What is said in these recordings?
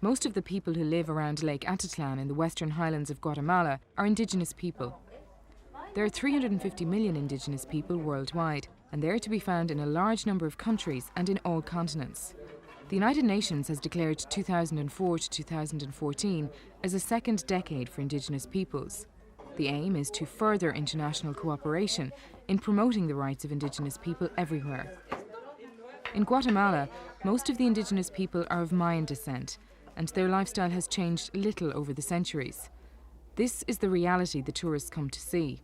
Most of the people who live around Lake Atitlan in the western highlands of Guatemala are indigenous people. There are 350 million indigenous people worldwide, and they are to be found in a large number of countries and in all continents. The United Nations has declared 2004 to 2014 as a second decade for indigenous peoples. The aim is to further international cooperation in promoting the rights of indigenous people everywhere. In Guatemala, most of the indigenous people are of Mayan descent, and their lifestyle has changed little over the centuries. This is the reality the tourists come to see.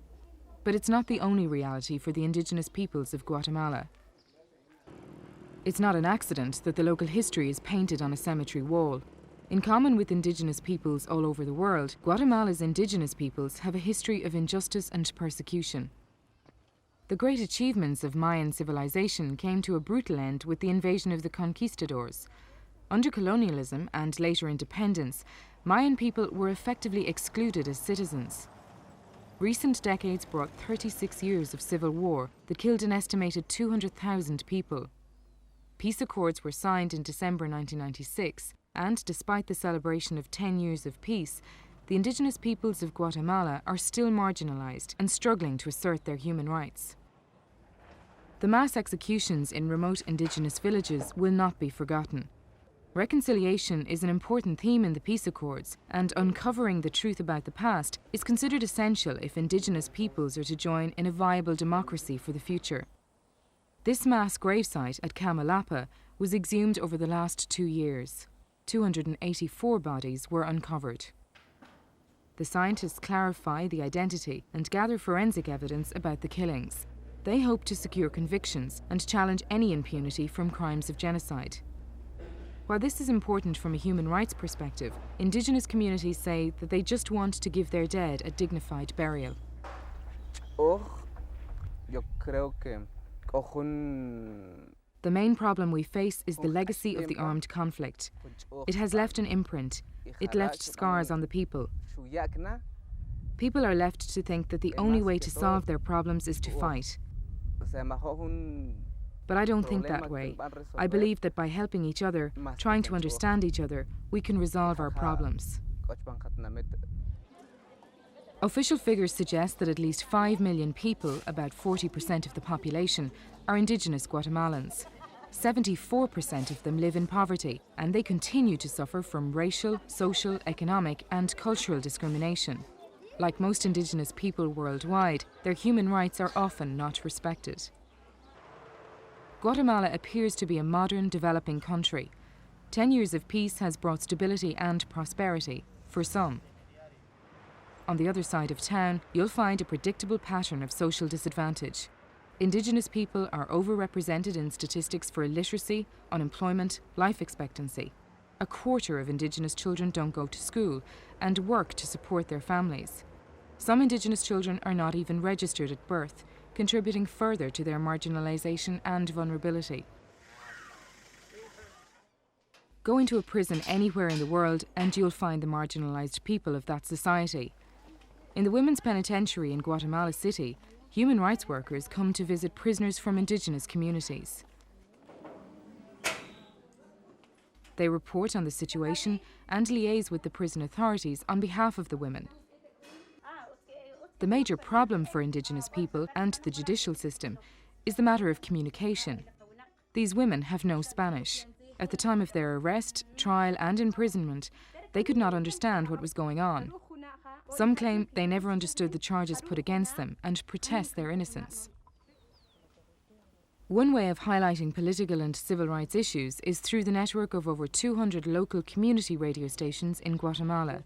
But it's not the only reality for the indigenous peoples of Guatemala. It's not an accident that the local history is painted on a cemetery wall. In common with indigenous peoples all over the world, Guatemala's indigenous peoples have a history of injustice and persecution. The great achievements of Mayan civilization came to a brutal end with the invasion of the conquistadors. Under colonialism and later independence, Mayan people were effectively excluded as citizens. Recent decades brought 36 years of civil war that killed an estimated 200,000 people. Peace accords were signed in December 1996, and despite the celebration of 10 years of peace, the indigenous peoples of Guatemala are still marginalized and struggling to assert their human rights. The mass executions in remote indigenous villages will not be forgotten. Reconciliation is an important theme in the peace accords, and uncovering the truth about the past is considered essential if indigenous peoples are to join in a viable democracy for the future. This mass gravesite at Camalapa was exhumed over the last 2 years. 284 bodies were uncovered. The scientists clarify the identity and gather forensic evidence about the killings. They hope to secure convictions and challenge any impunity from crimes of genocide. While this is important from a human rights perspective, indigenous communities say that they just want to give their dead a dignified burial. The main problem we face is the legacy of the armed conflict. It has left an imprint. It left scars on the people. People are left to think that the only way to solve their problems is to fight. But I don't think that way. I believe that by helping each other, trying to understand each other, we can resolve our problems. Official figures suggest that at least 5 million people, about 40% of the population, are indigenous Guatemalans. 74% of them live in poverty, and they continue to suffer from racial, social, economic, and cultural discrimination. Like most indigenous people worldwide, their human rights are often not respected. Guatemala appears to be a modern, developing country. 10 years of peace has brought stability and prosperity, for some. On the other side of town, you'll find a predictable pattern of social disadvantage. Indigenous people are overrepresented in statistics for illiteracy, unemployment, life expectancy. A quarter of indigenous children don't go to school and work to support their families. Some indigenous children are not even registered at birth, contributing further to their marginalization and vulnerability. Go into a prison anywhere in the world and you'll find the marginalized people of that society. In the women's penitentiary in Guatemala City, human rights workers come to visit prisoners from indigenous communities. They report on the situation and liaise with the prison authorities on behalf of the women. The major problem for indigenous people and the judicial system is the matter of communication. These women have no Spanish. At the time of their arrest, trial and imprisonment, they could not understand what was going on. Some claim they never understood the charges put against them and protest their innocence. One way of highlighting political and civil rights issues is through the network of over 200 local community radio stations in Guatemala.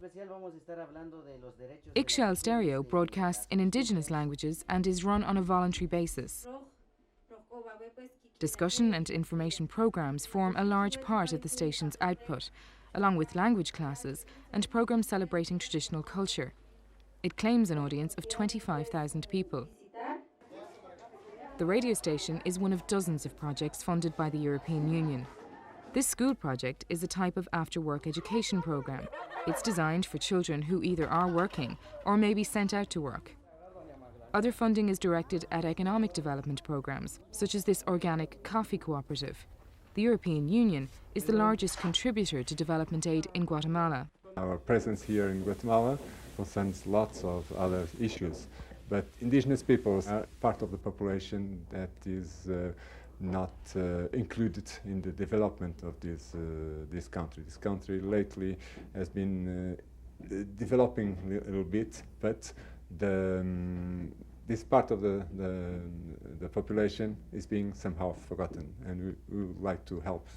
Ixchel Stereo broadcasts in indigenous languages and is run on a voluntary basis. Discussion and information programs form a large part of the station's output, along with language classes and programs celebrating traditional culture. It claims an audience of 25,000 people. The radio station is one of dozens of projects funded by the European Union. This school project is a type of after-work education program. It's designed for children who either are working or may be sent out to work. Other funding is directed at economic development programs, such as this organic coffee cooperative. the European Union is the largest contributor to development aid in Guatemala. Our presence here in Guatemala concerns lots of other issues, but indigenous peoples are part of the population that is not included in the development of this country. This country lately has been developing a little bit, but this part of the population is being somehow forgotten, and we would like to help.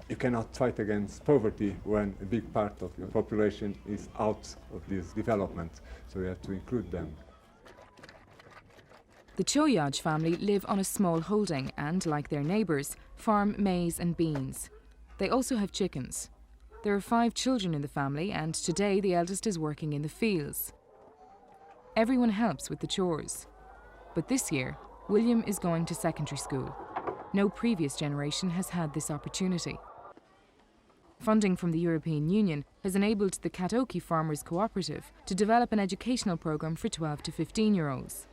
You cannot fight against poverty when a big part of your population is out of this development, so you have to include them. The Choyaj family live on a small holding and, like their neighbours, farm maize and beans. They also have chickens. There are 5 children in the family, and today the eldest is working in the fields. Everyone helps with the chores. But this year, William is going to secondary school. No previous generation has had this opportunity. Funding from the European Union has enabled the Katoki Farmers Cooperative to develop an educational programme for 12 to 15-year-olds.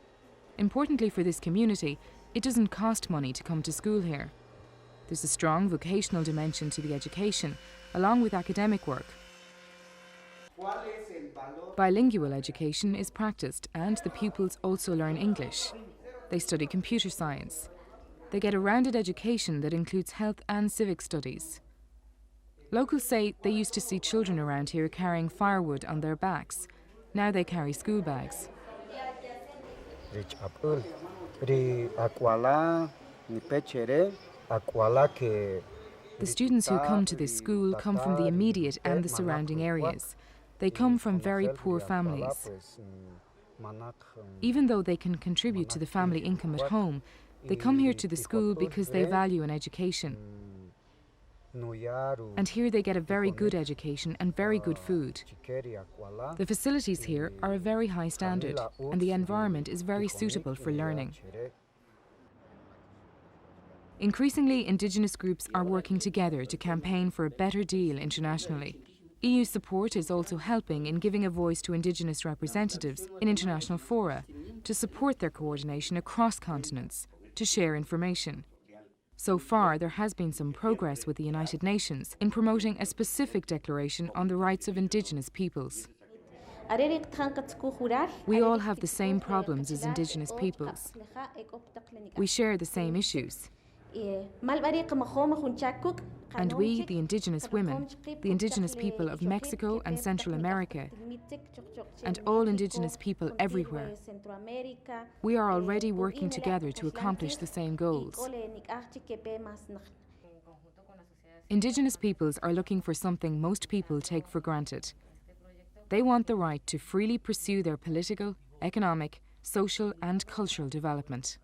Importantly for this community, it doesn't cost money to come to school here. There's a strong vocational dimension to the education, along with academic work. Bilingual education is practiced, and the pupils also learn English. They study computer science. They get a rounded education that includes health and civic studies. Locals say they used to see children around here carrying firewood on their backs. Now they carry school bags. The students who come to this school come from the immediate and the surrounding areas. They come from very poor families. Even though they can contribute to the family income at home, they come here to the school because they value an education. And here they get a very good education and very good food. The facilities here are a very high standard, and the environment is very suitable for learning. Increasingly, Indigenous groups are working together to campaign for a better deal internationally. EU support is also helping in giving a voice to Indigenous representatives in international fora, to support their coordination across continents, to share information. So far, there has been some progress with the United Nations in promoting a specific declaration on the rights of Indigenous peoples. We all have the same problems as Indigenous peoples. We share the same issues. And we, the Indigenous women, the Indigenous people of Mexico and Central America, and all Indigenous people everywhere, we are already working together to accomplish the same goals. Indigenous peoples are looking for something most people take for granted. They want the right to freely pursue their political, economic, social and cultural development.